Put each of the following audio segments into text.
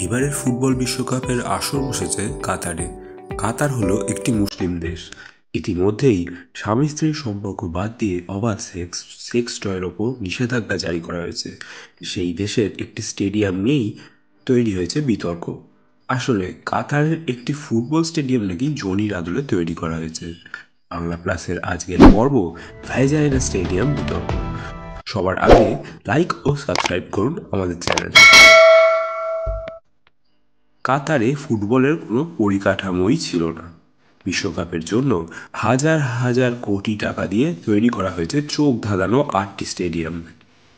এবারের ফুটবল বিশ্বকাপের আসর বসেছে কাতারে। কাতার হলো একটি মুসলিম দেশ। ইতিমধ্যেই স্বামী স্ত্রীর সম্পর্ক বাদ দিয়ে অবাধ সেক্স টয়ের ওপর নিষেধাজ্ঞা জারি করা হয়েছে। সেই দেশের একটি স্টেডিয়াম নিয়েই তৈরি হয়েছে বিতর্ক। আসলে কাতারের একটি ফুটবল স্টেডিয়াম নাকি জনির আদলে তৈরি করা হয়েছে। বাংলা প্লাসের আজকের পর্ব ভাইজাইনা স্টেডিয়াম বিতর্ক। সবার আগে লাইক ও সাবস্ক্রাইব করুন আমাদের চ্যানেল। কাতারে ফুটবলের কোনো পরিকাঠামোই ছিল না। বিশ্বকাপের জন্য হাজার হাজার কোটি টাকা দিয়ে তৈরি করা হয়েছে চোখ ধাঁধানো 8টি স্টেডিয়াম।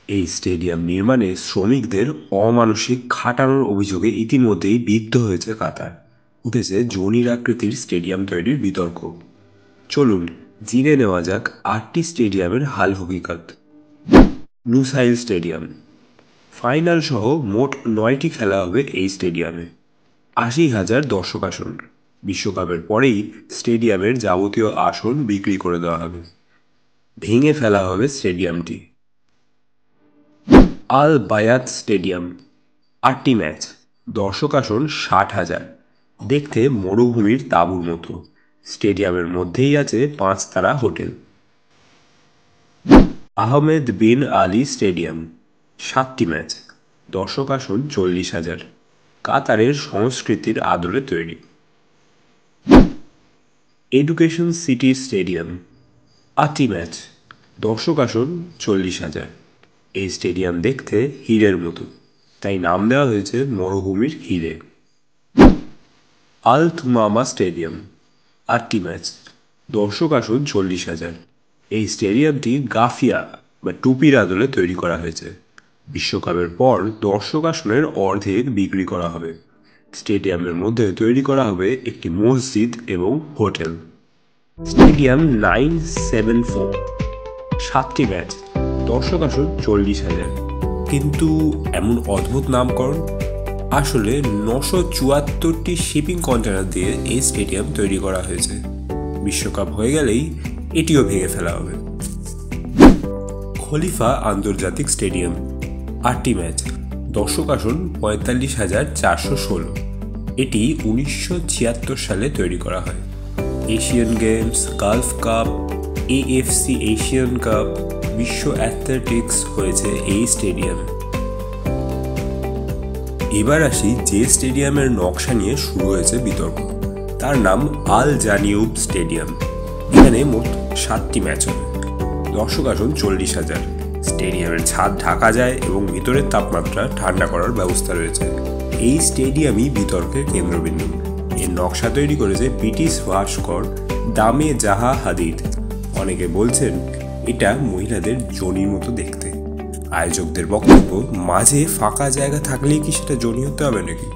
এই স্টেডিয়াম নির্মাণে শ্রমিকদের অমানসিক খাটানোর অভিযোগে ইতিমধ্যেই বিদ্ধ হয়েছে কাতার। উঠেছে জনির আকৃতির স্টেডিয়াম তৈরির বিতর্ক। চলুন জেনে নেওয়া যাক 8টি স্টেডিয়ামের হাল হকিকত। Lusail stadium. ফাইনাল সহ মোট 9টি খেলা হবে এই স্টেডিয়ামে। 80,000 দর্শক আসন। বিশ্বকাপের পরেই স্টেডিয়ামের যাবতীয় আসন বিক্রি করে দেওয়া হবে। ভেঙে ফেলা হবে স্টেডিয়ামটি। আল বায়াত স্টেডিয়াম। 8টি ম্যাচ, দর্শক আসন 60,000। দেখতে মরুভূমির তাঁবুর মতো। স্টেডিয়ামের মধ্যেই আছে 5 তারা হোটেল। আহমেদ বিন আলী স্টেডিয়াম। 7টি ম্যাচ, দর্শক আসন 40,000। কাতারের সংস্কৃতির আদলে তৈরি। Education city stadium. 8টি ম্যাচ, দর্শক আসন 40,000। এই স্টেডিয়াম দেখতে হীরের মতো, তাই নাম দেওয়া হয়েছে মরুভূমির হীরে। আল থুমামা স্টেডিয়াম। 8টি ম্যাচ, দর্শক আসন 40,000। এই স্টেডিয়ামটি গাফিয়া বা টুপির আদলে তৈরি করা হয়েছে। বিশ্বকাপের পর দর্শক আসনের অর্ধেক বিক্রি করা হবে। স্টেডিয়ামের মধ্যে তৈরি করা হবে একটি মসজিদ এবং হোটেল। স্টেডিয়াম 974। 7টি ম্যাচ, দর্শক আসন 40,000। কিন্তু এমন অদ্ভুত নামকরণ? আসলে 974টি শিপিং কন্টেনার দিয়ে এই স্টেডিয়াম তৈরি করা হয়েছে। বিশ্বকাপ হয়ে গেলেই এটিও ভেঙে ফেলা হবে। খলিফা আন্তর্জাতিক স্টেডিয়াম। 8টি ম্যাচ, দর্শক আসন 45,416। এটি 1976 সালে তৈরি করা হয়। Asian games, Gulf cup, AFC Asian cup, বিশ্ব অ্যাথলেটিক্স হয়েছে এই স্টেডিয়ামে। এবার আসি যে স্টেডিয়ামের নকশা নিয়ে শুরু হয়েছে বিতর্ক। তার নাম আল জানিউব স্টেডিয়াম। এখানে মোট 7টি ম্যাচ হবে। দর্শক আসন 40,000। স্টেডিয়ামের ছাদ ঢাকা যায় এবং ভিতরের তাপমাত্রা ঠান্ডা করার ব্যবস্থা রয়েছে। এই স্টেডিয়ামই বিতর্কের কেন্দ্রবিন্দু। এর নকশা তৈরি করেছে ব্রিটিশ ভাস্কর দামে জাহা হাদিদ। অনেকে বলছেন এটা মহিলাদের যোনির মতো দেখতে। আয়োজকদের বক্তব্য, মাঝে ফাঁকা জায়গা থাকলেই কি সেটা যোনি হতে হবে নাকি?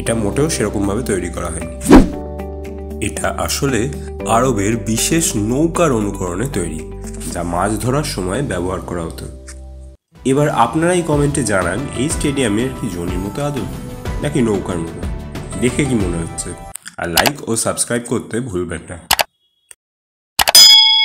এটা মোটেও সেরকমভাবে তৈরি করা হয়নি। এটা আসলে আরবের বিশেষ নৌকার অনুকরণে তৈরি, যা মাছ ধরার সময় ব্যবহার করা হতো। এবার আপনারাই কমেন্টে জানান, এই স্টেডিয়ামের কি যোনির মতো আদৌ নাকি নৌকার মতো? দেখে কি মনে হচ্ছে? আর লাইক ও সাবস্ক্রাইব করতে ভুলবেন না।